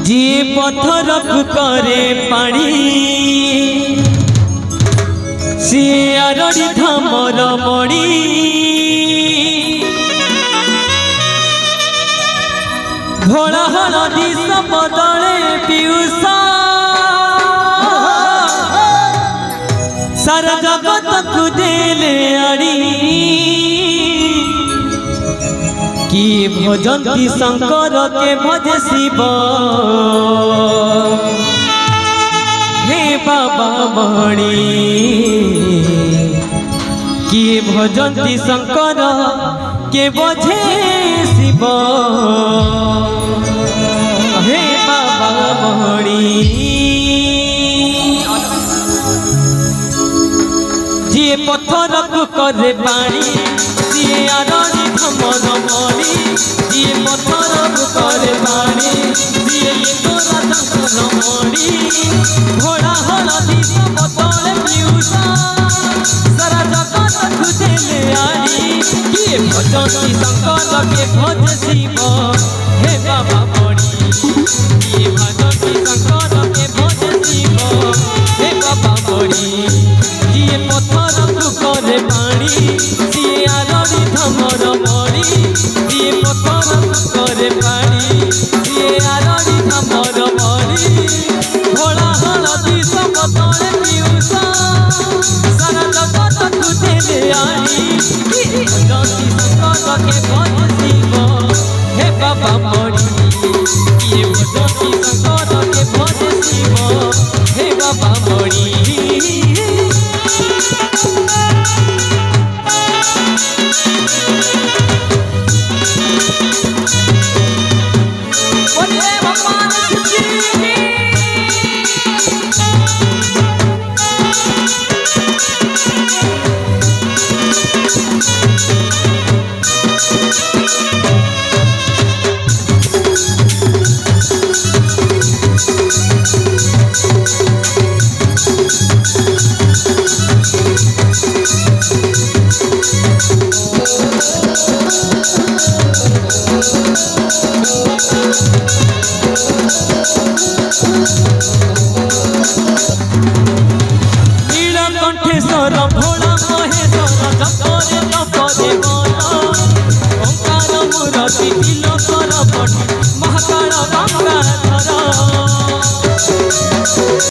जी पत्थर करे पानी सी आरड़ी धामर मणि भोला हलदी बदले पीयूष सारा जगत को देले आड़ी कि भजंती शंकर के भज शिव हे बाबा मणि कि भजंती शंकर के भजे शिव हे बाबा मणि जी पत्थर को करे पानी जी आरड़ी धमर मणि जी पत्थर को करे पानी जी तोरा दंकर मणि घोड़ा हलदी बदले पीयूष सारा जगत को देले आड़ी कि भजंती शंकर के भज शिव हे बाबा मणि कि भजंती शंकर के भज शिव हे बाबा मणि जी पत्थर को करे पानी जी आरड़ी धमर मणि जी पत्थर को करे पानी जी आरड़ी धमर मणि घोड़ा हलदी बदले पीयूष सारा जगत को देले आड़ी कि भजंती शंकर के भज शिव हे बाबा मणि कि भजंती शंकर के भज शिव हे बाबा मणि बोले भगवान